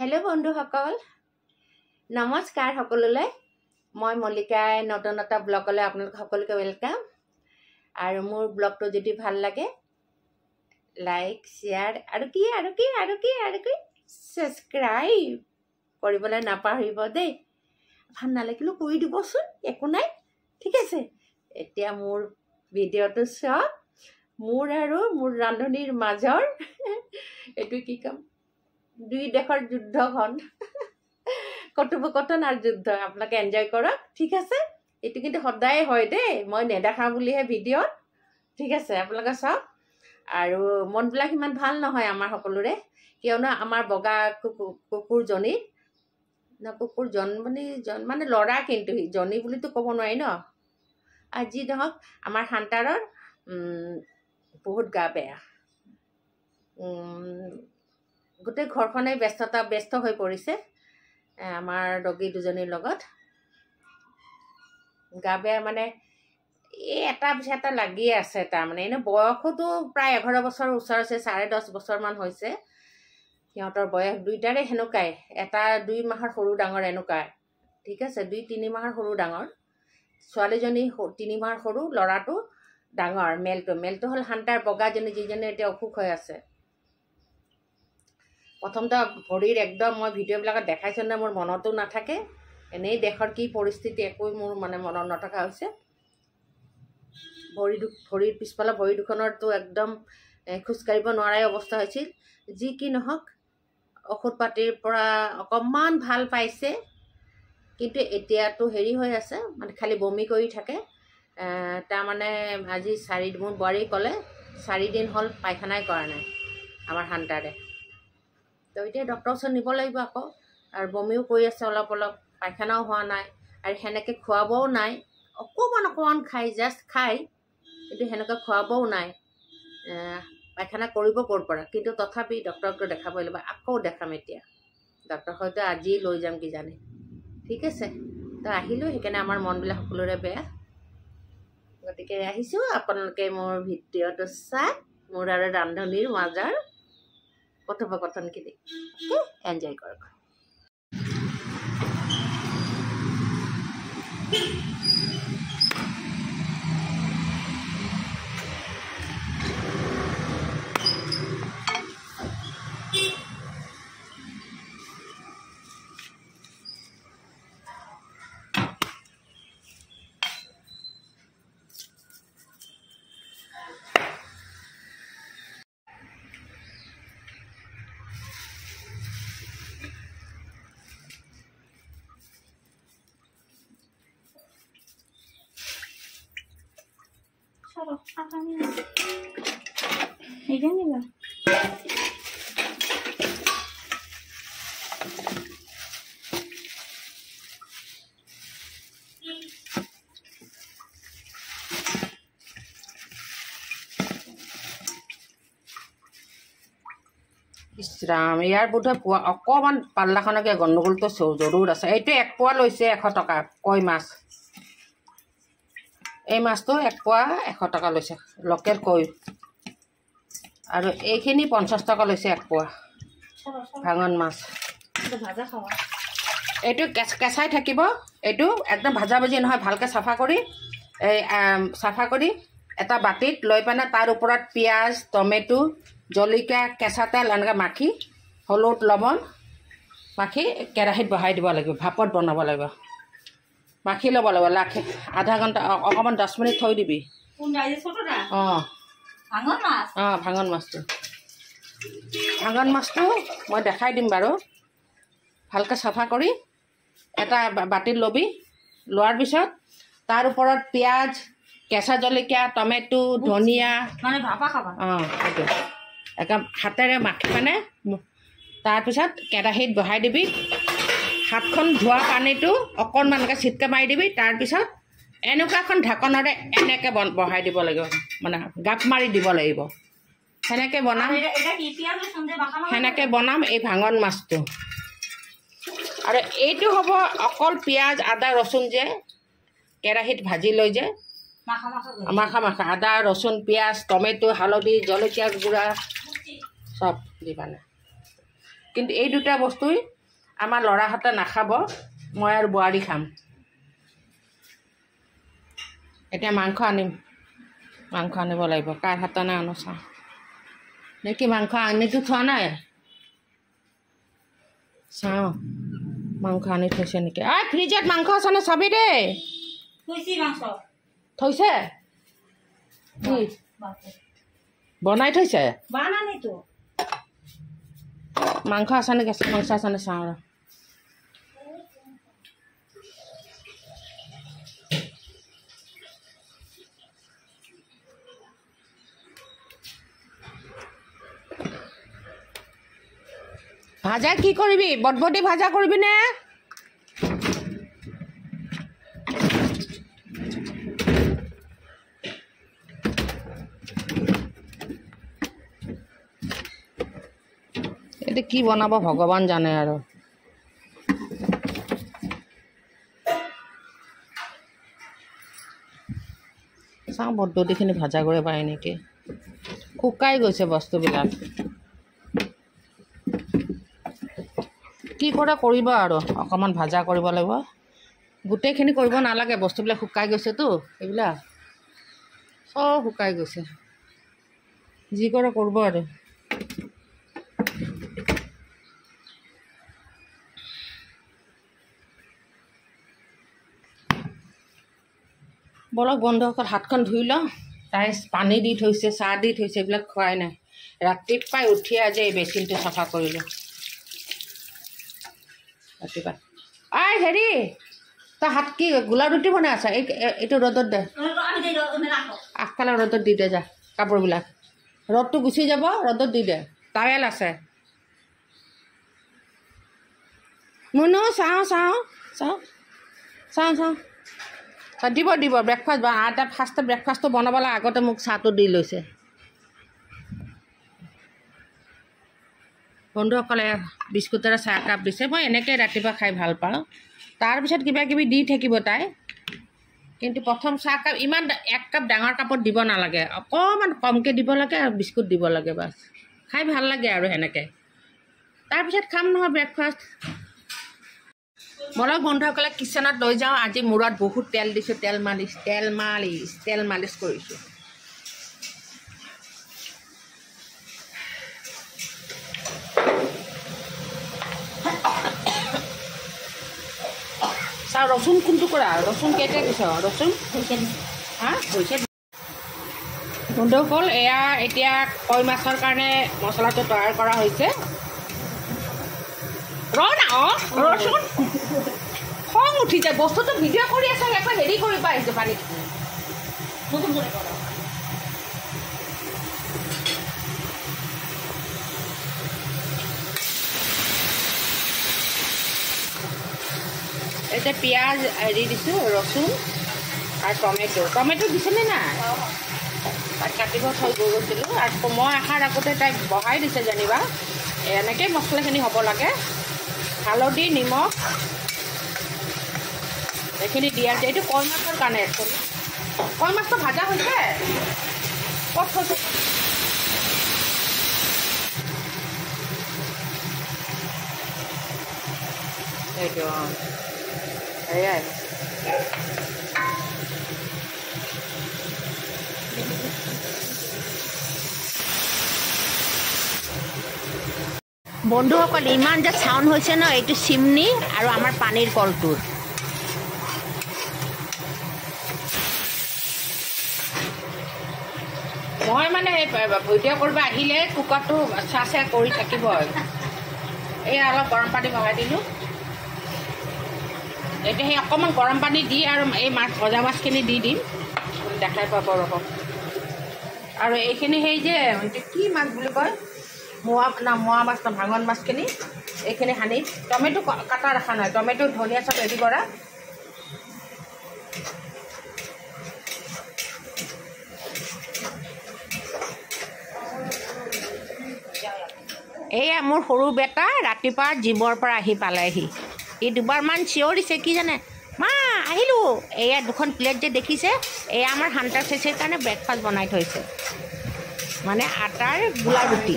Hello बंधुসকল नमस्कार सकलोले मैं मल्लिकाय नतुन एटा ब्लगले आपनालोक सकलोके welcome और मोर ब्लगটো যদি ভাল লাগে लाइक शेयर और की सब्सक्राइब কৰিবলৈ নাপাহৰিব দেই ভাল নালাগিলে কৈ দিবচোন একো নাই ঠিক আছে এতিয়া মোৰ ভিডিঅটো চাওক মোৰ আৰু মোৰ ৰান্ধনিৰ মাজৰ এটো কি কাম দুই দেশৰ যুদ্ধখন কথোপকথন আৰু যুদ্ধ আপোনালোকে এনজয় কৰক ঠিক আছে এটো কিন্তু সদায় হয় দেই মই নেদেখা বুলিহে ভিডিঅ ঠিক আছে আপোনালোকে চাওক আৰু মনবিলাক ইমান ভাল নহয় আমাৰ সকলোৰে কিয়নো আমাৰ বগা কুকুৰজনী না কুকুৰ মানে লৰা কিন্তু জনী বুলিতো ক'ব নোৱাৰি ন আজি নহক আমাৰ হান্টাৰৰ বহুত গা বেয়া গোটেই ঘৰখনেই ব্যস্ত হৈ পৰিছে আমাৰ ডগি দুজনীৰ লগত গা বেয়া মানে এটা পিছাটা লাগি আছে তাৰ মানে এনে বয়সতো প্ৰায় 11 বছৰ ওচৰ আছে 10.5 বছৰ মান হৈছে সিহঁতৰ বয়স দুইটাৰে হেনুকাই এটা 2 মাহৰ সৰু ডাঙৰ এনেকাই ঠিক আছে 2-3 মাহৰ সৰু ডাঙৰ ছোৱালীজনী 3 মাহৰ সৰু লৰাটো ডাঙৰ মেলটো হল হান্টাৰ বগাজনী যিজনী এতিয়া অসুখ হৈ আছে প্ৰথমটা ভৰিৰ একদম মই ভিডিঅ'বিলাকত দেখাইছো না মোৰ মনতো নাথাকে এনেই দেশৰ কি পৰিস্থিতি একো মোৰ মানে মনত নথকা হৈছে ভৰিৰ পিছফালে ভৰি দুখনৰটো একদম খুজকাৰিব নোৱাৰাই অৱস্থা হৈছিল যি কি নহক ঔষধ পাতিৰ পৰা অকমান ভাল পাইছে কিন্তু এতিয়াটো হেৰি হৈ আছে মানে খালি বমি কৰি থাকে তাৰ মানে আজি 4 দিন বোৱাৰী ক'লে 4 দিন হল পায়খানাই কৰা নাই আমাৰ হান্টাৰে তো এতিয়া ডক্টৰৰ ওচৰত নিব লাগিব আকৌ আৰু বমিও কৰি আছে অলপ পায়খানাও হোৱা নাই আৰু হেনেকে খোৱাবও নাই অকমান খাই জাস্ট খাই কিন্তু হেনেকে খোৱাবও নাই পায়খানা কৰিব ক'ৰ পৰা কিন্তু তথাপি ডক্টৰক দেখাব লাগিব আকৌ দেখাম এতিয়া ডক্টৰ হয়তো আজি লৈ যাম কি জানে ঠিক আছে তো আহিলো হেকানে আমাৰ মনবিলাক সকলোৰে বেয়া গতিকে আহিছো আপোনালোকে মোৰ ভিডিঅটো চাই মোৰ আৰু ৰান্ধনিৰ মাজৰ কথোপকথন খিনি এনজয় কৰক ইছৰাম ইয়াৰ বোধহয় অকমান পাল্লাখনকে গণ্ডগোলটো জৰুৰ আছে এইটো 1 পোৱা লৈছে 100 টকা কই মাছ এই মাছটো 1 পোৱা 100 টকা লৈছে লোকেল কই আৰু এইখিনি 50 টকা লৈছে 1 পোৱা ভাঙন মাছ ভাজা খাওয়া এইটো কেঁচাই থাকিব এইটো একদম ভাজা ভাজি নহয় ভালকে সাফা কৰি এটা বাটিত লৈ পানা তাৰ ওপৰত পিয়াজ টমেটো জলকীয়া কেঁচা তেল এনেকৈ মাখি হলুদ লবণ মাখি কেৰাহীত বহাই দিব লাগিব ভাপত বনাব লাগিব মাখি ল'ব লাগিব লাখে আধা ঘণ্টা অকমান 10 মিনিট থৈ দিবি ভাঙন মাছটো মই দেখাই দিম বাৰু ভালকৈ চাফা কৰি এটা বাটিত লবি লোৱাৰ পিছত তাৰ ওপৰত পিয়াজ কেঁচা জলকীয়া টমেটো ধনিয়া মানে ভাপা খাবা এইটো একদম হাতেৰে মাখি মানে তাৰপিছত কেৰাহীত বহাই দিবি হাতখন ধোৱা পানীটো অকণমানকৈ ছিটকে মাৰি দিবি তাৰপিছত এনেকুৱা এখন ঢাকনৰে এনেকৈ বহাই দিব লাগিব মানে গাপ মাৰি দিব লাগিব সেনেকৈ বনাম এই ভাঙন মাছটো আৰু এইটো হ'ব অকল পিয়াজ আদা ৰচুন যে কেৰাহীত ভাজি লৈ যে মাখা আদা ৰচুন পিয়াজ টমেটো হালধি জলকীয়া গুড়া সব দিবানে কিন্তু এই দুটা বস্তুই আমাৰ ল'ৰাহঁতে নাখাব মই আৰু বোৱাৰী খাম এতিয়া মাংস আনিম মাংস আনিব লাগিব কাৰ হাতনে আনো চাওঁ নেকি মাংস আনিতো থোৱা নাই চাওঁ মাংস আনি থৈছে নেকি ফ্ৰিজত মাংস আছেনে চাবি দেই থৈছে বনাই থৈছে মাংস আছে নে কেঁচা মাংস আছে নে চাওঁ আৰু ভাজা কি কৰিবি বটবটি ভাজা কৰিবি নে এটা কি বনাব ভগৱান জানে আৰু চাওঁ বটবটিখিনি ভাজা কৰিব পাৰে নেকি শুকাই গৈছে বস্তুবিলাক কি কৰে কৰিব আৰু অকণমান ভাজা কৰিব লাগিব গোটেইখিনি কৰিব নালাগে বস্তুবিলাক শুকাই গৈছেতো এইবিলাক চব শুকাই গৈছে যি কৰে কৰিব আৰু বলক বন্ধুসকল হাতখন ধুই লওঁ তাই পানী দি থৈছে চাহ দি থৈছে এইবিলাক খোৱাই নাই ৰাতিপুৱাই উঠি আজি এই বেচিনটো চাফা কৰিলোঁ ৰাতিপুৱা হেৰি তই হাত কি গোলা ৰুটি বনাই আছা এইটো ৰ'দত দে আগফালে ৰ'দত দি দে যা কাপোৰবিলাক ৰ'দটো গুচি যাব ৰ'দত দি দে টাৱেল আছে মুনু চাওঁ চাওঁ চাওঁ চাওঁ চাওঁ দিব দিব ব্ৰেকফাষ্ট এটা ফাৰ্ষ্ট ব্ৰেকফাষ্টটো বনাবলৈ আগতে মোক চাহটো দি লৈছে বন্ধুসকলে বিস্কুটেৰে চাহ একাপ দিছে মই এনেকৈ ৰাতিপুৱা খাই ভাল পাওঁ তাৰপিছত কিবা কিবি দি থাকিব তাই কিন্তু প্ৰথম চাহকাপ ইমান এক কাপ ডাঙৰ কাপত দিব নালাগে অকণমান কমকৈ দিব লাগে আৰু বিস্কুট দিব লাগে বাছ খাই ভাল লাগে আৰু সেনেকৈ তাৰপিছত খাম নহয় ব্ৰেকফাষ্ট বলক বন্ধুসকলে কিচেনত লৈ যাওঁ আজি মূৰত বহুত তেল দিছোঁ তেল মালিচ কৰিছোঁ চাওঁ ৰচুন কোনটো কৰা ৰচুন কেইটা দিছ ৰচুন হৈছে বন্ধুসকল এয়া এতিয়া কই মাছৰ কাৰণে মছলাটো তৈয়াৰ কৰা হৈছে ৰচুন খং উঠি যায় বস্তুটো ভিডিঅ' কৰি আছোঁ একবাৰ হেৰি কৰিব আহিছোঁ পানী এতিয়া পিঁয়াজ হেৰি দিছোঁ ৰচুন আৰু টমেটো দিছেনে নাই তাক কাটিব থৈ গৈ গৈছিলোঁ আৰু মই অহাৰ আগতে তাইক বহাই দিছে যেনিবা এনেকৈ মছলাখিনি হ'ব লাগে হালধি নিমখ এইখিনি দিয়া যায় এইটো কই মাছৰ কাৰণে একচুৱেলি কই মাছটো ভাজা হৈছে ক'ত থৈছে এইটো সেয়াই বন্ধুসকল ইমান যে চাউণ্ড হৈছে ন এইটো চিমনি আৰু আমাৰ পানীৰ কলটোৰ মই মানে ভিডিঅ' কৰিব আহিলে কুকাৰটো চাহ কৰি থাকিব এই অলপ গৰম পানী বহাই দিলোঁ এতিয়া সেই অকণমান গৰম পানী দি আৰু এই ভজা মাছখিনি দি দিম দেখাই পাব ৰ'ব আৰু এইখিনি সেই যে কি মাছ বুলি কয় মোৱা মাছ ন ভাঙন মাছখিনি এইখিনি সানি টমেটো কাটা ৰখা নহয় টমেটো ধনিয়া চব ৰেডি কৰা এয়া মোৰ সৰু বেটা ৰাতিপুৱা জিমৰ পৰা আহি পালেহি এই দুবাৰমান চিঞৰিছে কি জানে মা আহিলোঁ এয়া দুখন প্লেট যে দেখিছে এয়া আমাৰ হান্তাৰ চেচিৰ কাৰণে ব্ৰেকফাষ্ট বনাই থৈছে মানে আটাৰ গোলা ৰুটি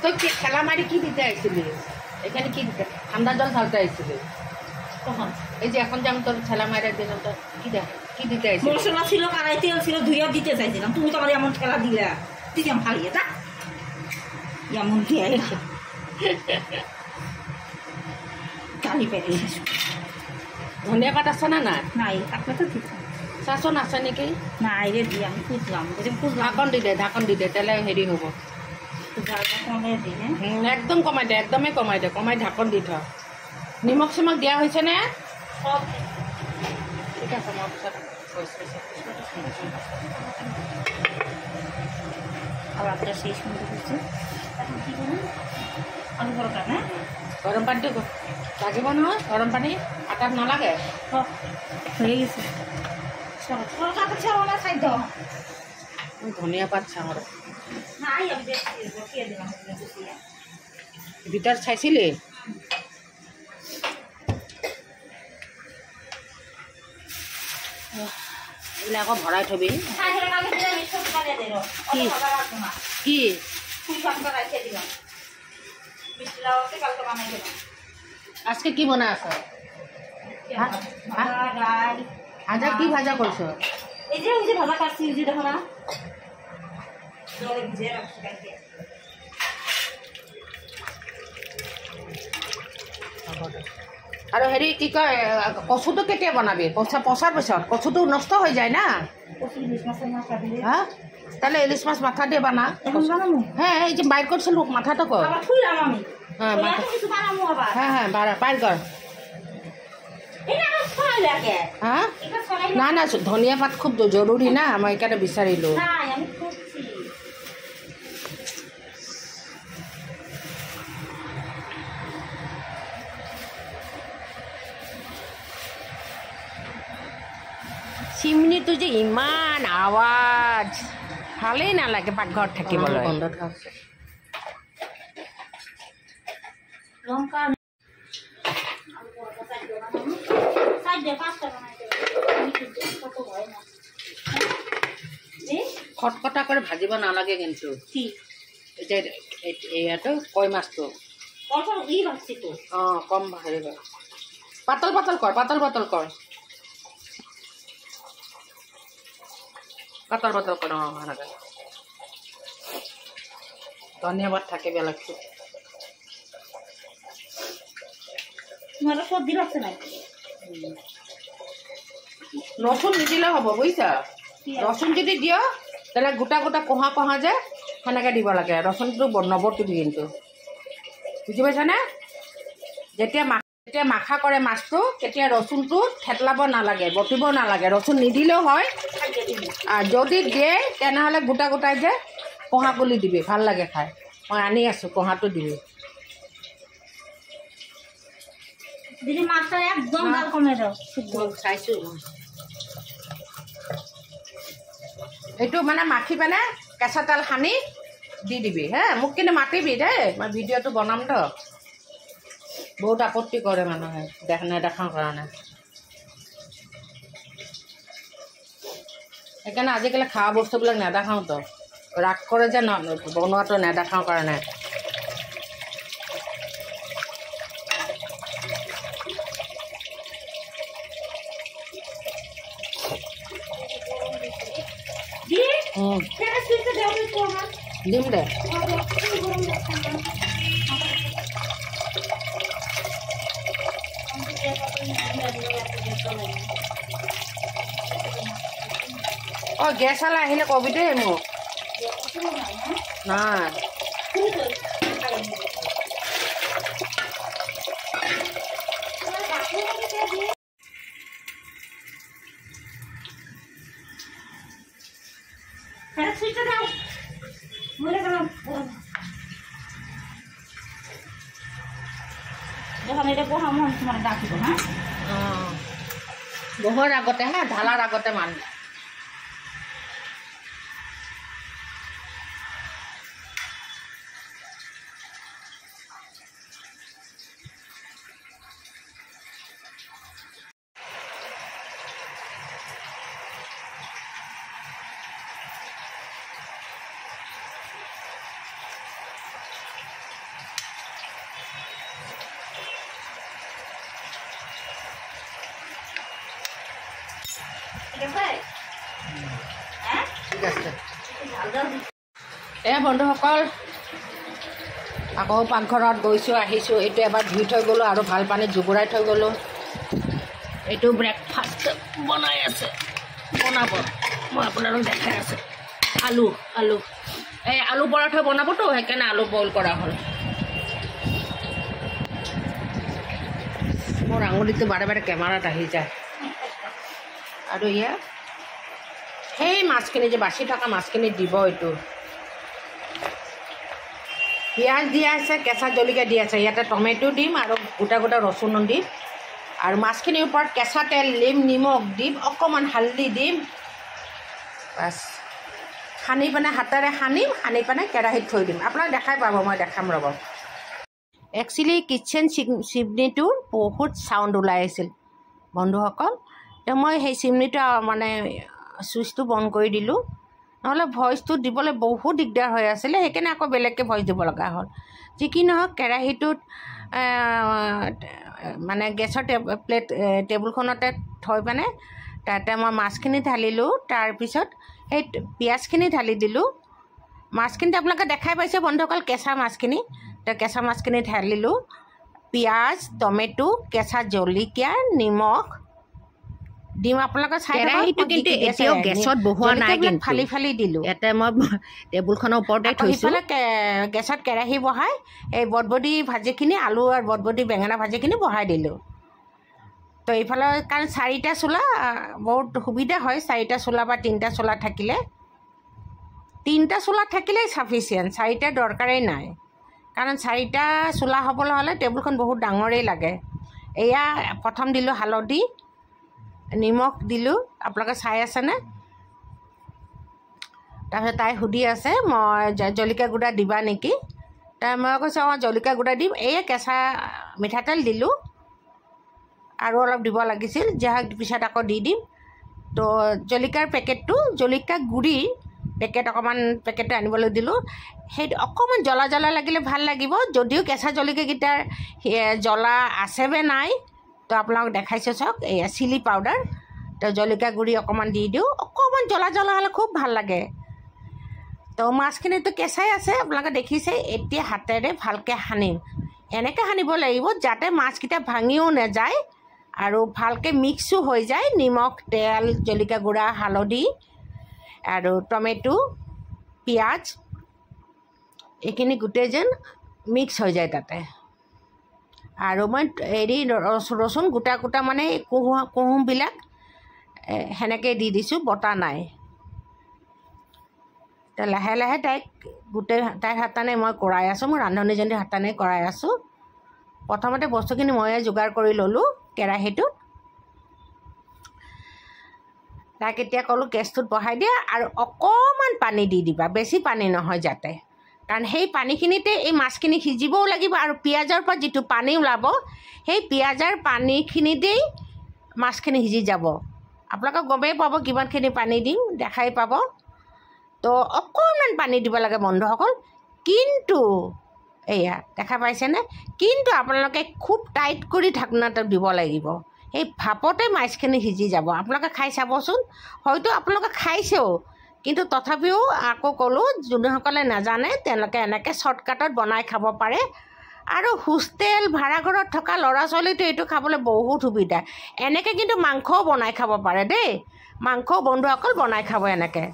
তই কি খেলা মাৰি কি দিতে আহিছিলি এখানে কি ঠাণ্ডা জল ঢালতে আহিছিলি কখন এই যে এখন যে আমি তোর ঠেলা মারার দিলাম তো কি দিতে আহিছিলি মশলা ছিল কারাই তেল ছিল ধুইয়া দিতে চাইছিলাম তুমি তো আমার এমন ঠেলা দিলা দিলাম ফালিয়ে তা এমন দিয়ে গালি পেরে ধনিয়া পাত আছে না নাই আপনার তো ঠিক চাচন আছে নেকি নাই রে দিয়ে আমি খুঁজলাম খুঁজলাম ঢাকন দি দে তাহলে হেৰি হ'ব একদম কমাই দে একদমেই কমাই দে কমাই ঢাকন দি থ নিমখ চিমখ দিয়া হৈছে নে সব ঠিক আছে মই পিছত আবার একটা শেষ মতো হচ্ছে এখন কি করুন আলু পরোটা না গৰম পানীটো লাগিব নহয় গৰম পানী আটাত নালাগে হয়ে গেছে পৰোটাটা ছাড়ো না খাই দাও ধনিয়া পাত চাওঁ আৰু নাই আমি দেখছি বসিয়ে দিলাম বসিয়ে ভিতৰত চাইছিলি এইবিলাক আকৌ ভৰাই থবি কি আজকে কি বনাই আছ আজা কি ভাজা করছ এই যে ওই যে ভাজা কাটছি ওই যে দেখো না জলে ভিজিয়ে রাখছি কালকে আৰু হেৰি কি কয় কচুটো কেতিয়া বনাবি পচাৰ পিছত কচুটো নষ্ট হৈ যায় না হা তাহলে ইলিশ মাছ মাথা দিয়ে বানা হ্যাঁ এই যে বাইর করছিল মাথাটা কর হ্যাঁ হ্যাঁ হ্যাঁ বাইর কর হ্যাঁ না না ধনিয়া পাত খুব জরুরি না মই এখানে বিচাৰিলো চিমনিটো যে ইমান আৱাজ ভালেই নালাগে পাকঘৰত থাকিবলৈ খটখটা কৰে ভাজিব নালাগে কিন্তু এইটো কই মাছটো অঁ কম হেৰি কৰ পাতল পাতল কৰ পাতল পাতল কৰ পাতল পাতল কৰ অঁ সেনেকে ধন্যবাদ থাকিব লাগছে সর্দি লাগছে না রসুন নিদিলে হ'ব বুজিছা রসুন যদি দিও তাহলে গোটা গোটা কহা কহা যে সেনেকে দিব লাগে রসুনটো নবটিবি কিন্তু বুজি পাইছানে যেতিয়া মাখা কৰে মাছটো তেতিয়া ৰচুনটো থেতলাব নালাগে বটিব নালাগে ৰচুন নিদিলেও হয় আৰু যদি দিয়ে তেনেহ'লে গোটা গোটাই যে কহা গুলি দিবি ভাল লাগে খাই মই আনি আছোঁ কহাটো দিবি দিদি মাছটা একদম জাল কমে দাও চাইছোঁ এইটো মানে মাখি পেলাই কেঁচা তেল সানি দি দিবি হে মোক কিন্তু মাতিবি দেই মই ভিডিঅ'টো বনাম তো বহুত আপত্তি কৰে মানুহে নেদেখাৰ কাৰণে সেইকাৰণে আজিকালি খোৱা বস্তুবিলাক নেদেখাওঁ তো ৰাগ কৰে যে বনোৱাটো নেদেখাওঁ কাৰণে দিম দে অঁ গেছ আলা আহিলে কবি দেই মোক নাই যখন এটা বহাম তোমার ডাকিব হ্যাঁ বহোৱাৰ আগতে হা ঢালাৰ আগতে মান ঠিক আছে বন্ধুসকল আকৌ পাকঘৰত গৈছোঁ আহিছোঁ এইটো এবাৰ ধুই থৈ গ'লোঁ আৰু ভাল পানীত জুবুৰাই থৈ গ'লোঁ এইটো ব্ৰেকফাষ্ট বনাই আছে বনাব মই আপোনালোক দেখাই আছে আলু এই আলু পৰঠা বনাবতো সেইকাৰণে আলু বইল কৰা হ'ল মোৰ আঙুলিটো বাৰে বাৰে কেমেৰাত আহি যায় আৰু ইয়াৰ সেই মাছখিনি যে বাচি থকা মাছখিনি দিব এইটো পিঁয়াজ দিয়া আছে কেঁচা জলকীয়া দি আছে ইয়াতে টমেটো দিম আৰু গোটা গোটা ৰচুনো দিম আৰু মাছখিনিৰ ওপৰত কেঁচা তেল দিম নিমখ দিম অকণমান হালধি দিম বাছ সানি পেলাই হাতেৰে সানি পেলাই কেৰাহীত থৈ দিম আপোনাক দেখাই পাব মই দেখাম ৰ'ব একচুৱেলি কিটচেন চিমনিটোৰ বহুত চাউণ্ড ওলাই আছিল বন্ধুসকল তো মই সেই চিমনিটো মানে চুইচটো বন্ধ কৰি দিলোঁ নহ'লে ভইচটো দিবলৈ বহুত দিগদাৰ হৈ আছিলে সেইকাৰণে আকৌ বেলেগকৈ ভইচ দিব লগা হ'ল যি কি নহওক কেৰাহীটোত মানে গেছৰ টেবুলখনতে থৈ মানে তাতে মই মাছখিনি ঢালিলোঁ তাৰপিছত সেই পিঁয়াজখিনি ঢালি দিলোঁ মাছখিনিত আপোনালোকে দেখাই পাইছে বন্ধুসকল কেঁচা মাছখিনি তো কেঁচা মাছখিনি ঢালিলোঁ পিঁয়াজ টমেটো কেঁচা জলকীয়া নিমখ দিম আপোনালোকে চাই কেৰাহীটো কিন্তু এতিয়াও গেছত বহোৱা নাই কিন্তু ফালি ফালি দিলোঁ ইয়াতে মই টেবুলখনৰ ওপৰতে থৈছোঁ গেছত কেৰাহী বহাই এই বটবডি ভাজিখিনি আলু আৰু বটবডি বেঙেনা ভাজিখিনি বহাই দিলোঁ তো এইফালে কাৰণ 4টা চোলা বহুত সুবিধা হয় 4টা চোলা বা 3টা চোলা থাকিলে 3টা চোলা থাকিলেই চাফিচিয়েণ্ট 4টা দৰকাৰেই নাই কাৰণ 4টা চোলা হ'বলৈ হ'লে টেবুলখন বহুত ডাঙৰেই লাগে এয়া প্ৰথম দিলোঁ হালধি নিমখ দিলোঁ আপোনালোকে চাই আছেনে তাৰপিছত তাই সুধি আছে মই জলকীয়া গুড়া দিবা নেকি তাই মই কৈছোঁ অঁ জলকীয়া গুড়া দিম এই কেঁচা মিঠাতেল দিলোঁ আৰু অলপ দিব লাগিছিল যাহক পিছত আকৌ দি দিম তো জলকীয়াৰ পেকেটটো জলকীয়া গুড়িৰ পেকেট অকণমান পেকেটটো আনিবলৈ দিলোঁ সেইটো অকণমান জ্বলা জ্বলা লাগিলে ভাল লাগিব যদিও কেঁচা জলকীয়াকেইটাৰ জ্বলা আছে বে নাই তো আপোনালোক দেখাইছোঁ চাওক এয়া চিলি পাউডাৰ তো জলকীয়া গুড়ি অকণমান দি দিওঁ অকণমান জ্বলা জ্বলা হ'লে খুব ভাল লাগে তো মাছখিনিতো কেঁচাই আছে আপোনালোকে দেখিছে এতিয়া হাতেৰে ভালকৈ সানিম এনেকৈ সানিব লাগিব যাতে মাছকেইটা ভাঙিও নাযায় আৰু ভালকৈ মিক্সো হৈ যায় নিমখ তেল জলকীয়া গুড়া হালধি আৰু টমেটো পিঁয়াজ এইখিনি গোটেই যেন মিক্স হৈ যায় তাতে আৰু মই হেৰি ৰচুন গোটা গোটা মানে কুহুমবিলাক সেনেকৈ দি দিছোঁ বটা নাই তো লাহে লাহে তাইক তাইৰ হাতানে মই কৰাই আছোঁ মোৰ ৰান্ধনীজনীৰ হাতানে কৰাই আছোঁ প্ৰথমতে বস্তুখিনি ময়ে যোগাৰ কৰি ল'লোঁ কেৰাহীটোত তাক এতিয়া ক'লোঁ গেছটোত বহাই দিয়া আৰু অকণমান পানী দি দিবা বেছি পানী নহয় যাতে কাৰণ সেই পানীখিনিতে এই মাছখিনি সিজিবও লাগিব আৰু পিঁয়াজৰ পৰা যিটো পানী ওলাব সেই পিঁয়াজৰ পানীখিনিতেই মাছখিনি সিজি যাব আপোনালোকে গমেই পাব কিমানখিনি পানী দিম দেখাই পাব তো অকণমান পানী দিব লাগে বন্ধুসকল কিন্তু এয়া দেখা পাইছেনে কিন্তু আপোনালোকে খুব টাইট কৰি ঢাকনাটো দিব লাগিব সেই ভাপতে মাছখিনি সিজি যাব আপোনালোকে খাই চাবচোন হয়তো আপোনালোকে খাইছেও কিন্তু তথাপিও আকৌ ক'লোঁ যোনসকলে নাজানে তেওঁলোকে এনেকৈ শ্বৰ্টকাটত বনাই খাব পাৰে আৰু হোষ্টেল ভাড়াঘৰত থকা ল'ৰা ছোৱালীটো এইটো খাবলৈ বহুত সুবিধা এনেকৈ কিন্তু মাংসও বনাই খাব পাৰে দেই মাংসও বন্ধুসকল বনাই খাব এনেকৈ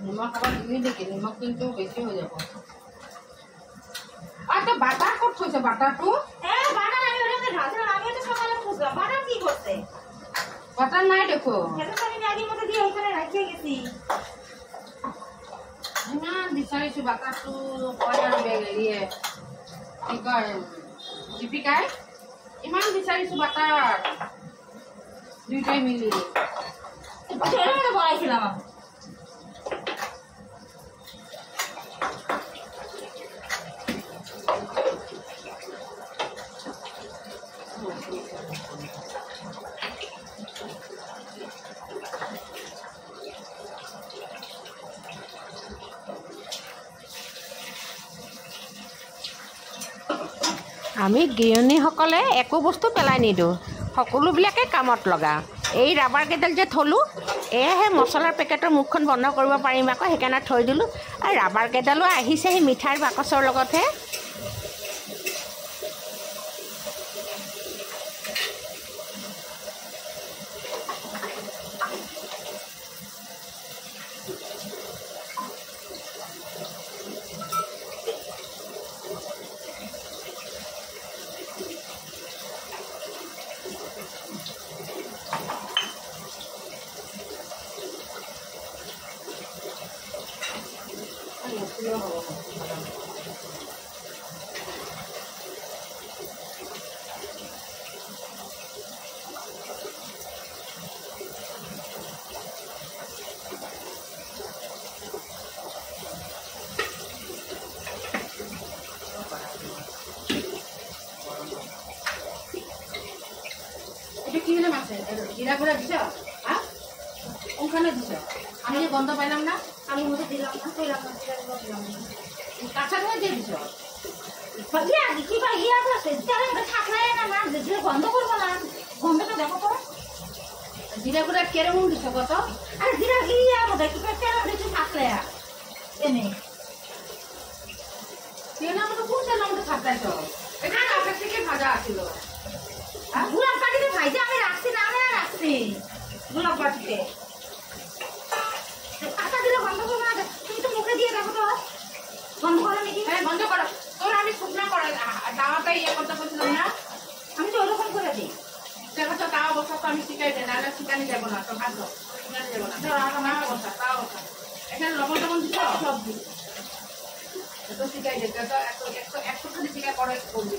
নিমখ আবার দিবি দেখি নিমখ কিন্তু বেশি হয়ে যাব আর তো বাটার কত হয়েছে বাটারটু বাটার আমি ওটাকে ঢালছিলাম আমি তো সকালে খুঁজলাম বাটার কি করতে বাটার নাই দেখো আমি ম্যাগির মধ্যে দিয়ে ওখানে রাখিয়ে গেছি না বিচাৰিছো বাটাৰটু কয় আৰু ইয়ে কি কয় দীপিকাই ইমান বিচাৰিছো বাটার দুইটাই মিলি বলাইছিলাম আমি গৃহিণীসকলে একো বস্তু পেলাই নিদিওঁ, সকলোবিলাকে কামত লগা। এই ৰাবাৰ কেইডাল যে থলোঁ, এয়াহে মছলাৰ পেকেটৰ মুখখন বন্ধ কৰিব পাৰিম আকৌ, সেইকাৰণে থৈ দিলোঁ। আৰু ৰাবাৰ কেইডালো আহিছে সেই মিঠাইৰ বাকচৰ লগতহে। এটা কি হলে মাছে জিরা গুঁড়া দিছ হ্যাঁ ওখানে দিছ আমি যে গন্ধ পাইলাম না আমি মধ্যে দিলাম না কইলাম না কাঁচা ধরে দিয়ে দিছ ইয়া কি বা ইয়া আছে তাহলে এটা থাকলে না না যে বন্ধ করব না গন্ধটা দেখো তো জিরা গুঁড়া কেরম দিছ কত আরে জিরা ইয়া মধ্যে কি কেন দিছ থাকলে এনে কেন আমরা কোন তেল আমরা থাকতাইছ এটা আগে থেকে ভাজা আছিল গোলাপ পাটিতে ভাইজে আমি রাখছি না আমি রাখছি গোলাপ পাটিতে কাঁচা দিলে বন্ধ করবো না তুমি তো মুখে দিয়ে দেখো তো বন্ধ করো নাকি হ্যাঁ বন্ধ করো তোর আমি শুকনা করে দাওয়াটা ইয়ে করতে বলছিলাম না আমি তো ওরকম করে দিই দেখো তো তাও বসা তো আমি শিখাই দেয় নাহলে শিখানি যাবো না তো ভাত শিখানি যাবো না তাও বসা তাও বসা এখানে লবণ টবণ দিচ্ছ সব দিচ্ছ তো শিখাই দিতে তো একটুখানি শিখাই পরে বলবি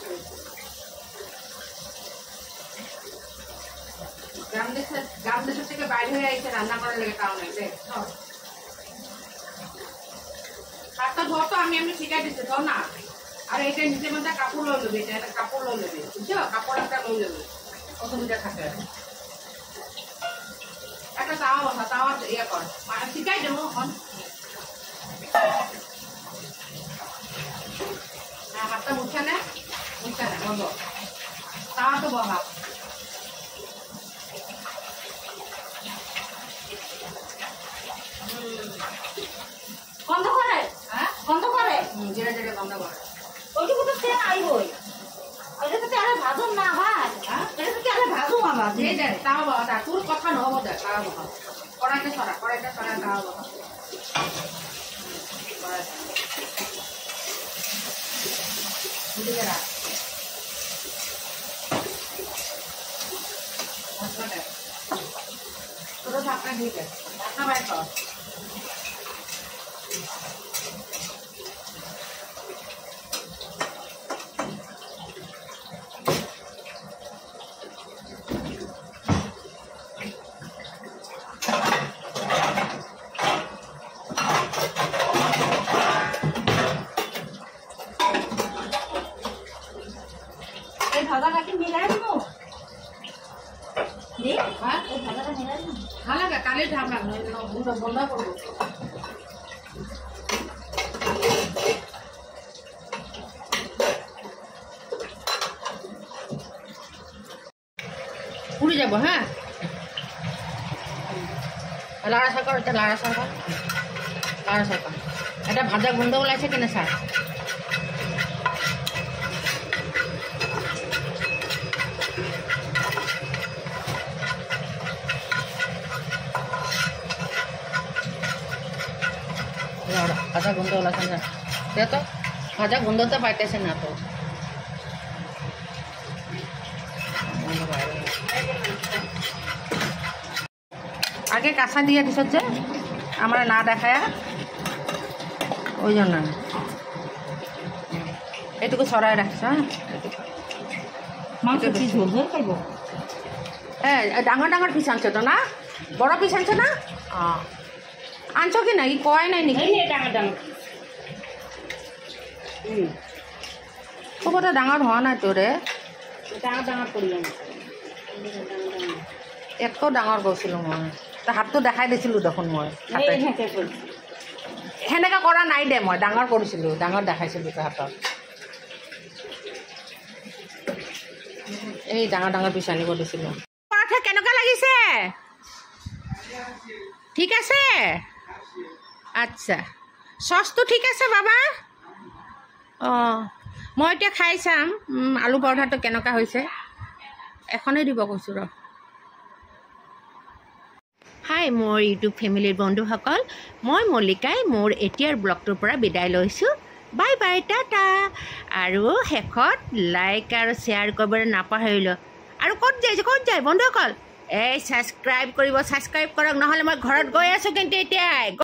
গ্রাম দেশের থেকে বাইরে হয়ে আইসে রান্না করার লেগে তাও নেই দেখ হাতটা ধর তো আমি এমনি শিখাই দিচ্ছি ধর না আর এটা নিজের মধ্যে কাপড় লো নেবে এটা কাপড় লো নেবে বুঝছো কাপড় একটা লো নেবে অসুবিধা থাকে একটা তাওয়া বসা তাওয়া ইয়ে কর শিখাই দেবো এখন হ্যাঁ হাতটা মুছে নে বন্ধ তাওয়া তো বহা বন্ধ করে হ্যাঁ বন্ধ করে ধীরে ধীরে বন্ধ কর ওইটুকু তো তেল আইবই ওইটা তো তেলে ভাজুন না আবার এটা তো তেলে ভাজুম আবার ধীরে ধীরে তাওয়া বহা তোর কথা নহব দেখ তাওয়া বহা কড়াইটা সরা তাওয়া বহা রাখ তোর ঢাকনা দিয়ে দে ঢাকনা বাইর কর এই ভাজাটা কি মিলাই দিব নে হ্যাঁ এই ভাজাটা মিলাই দিব ভালো লাগে কালির ঢাকনা বন্ধ করবো পুড়ে যাবো হ্যাঁ লাড়াচাড়া কর এটা লাড়াচাড়া কর এটা ভাজা গন্ধ ওলাইছে কেনে স্যার ভাজা গন্ধ ওলাইছে না তো ভাজা গন্ধ তো পাইতেছে না তো আগে কাঁচা দিয়ে দিছত যে আমরা না দেখায় ওই জন্য এইটুকু সরাই রাখছ মাংস কি ঝোল ঝোল খাইব হ্যাঁ ডাঙর ডাঙর পিস আনছো তো না বড় পিস আনছো না আনছো কি না কয় নাই নাকি ডাঙর ডাঙর খুব এটা ডাঙৰ হোৱা নাই তোৰে ডাঙৰ ডাঙৰ কৰি একো ডাঙৰ গৈছিলোঁ মই তাৰ হাতটো দেখাই দিছিলোঁ দেখোন মই সেনেকৈ কৰা নাই দে মই ডাঙৰ কৰিছিলোঁ ডাঙৰ দেখাইছিলোঁ তাৰ হাতত এই ডাঙৰ পিচ আনিব দিছিলোঁ। পৰঠা কেনেকুৱা লাগিছে? ঠিক আছে? আচ্ছা, চচটো ঠিক আছে বাবা? অঁ, মই এতিয়া খাই চাম আলু পৰঠাটো কেনেকুৱা হৈছে। এখনেই দিব কৈছোঁ ৰ। হাই মোৰ ইউটিউব ফেমিলিৰ বন্ধুসকল, মই মল্লিকাই মোৰ এতিয়াৰ ব্লগটোৰ পৰা বিদায় লৈছোঁ। Bye bye, Tata. আৰু শেষত লাইক আৰু শ্বেয়াৰ কৰিবলৈ নাপাহৰিলোঁ। আৰু ক'ত যায় বন্ধুসকল? এই ছাবস্ক্ৰাইব কৰিব, ছাবস্ক্ৰাইব কৰক, নহ'লে মই ঘৰত গৈ আছোঁ কিন্তু এতিয়া।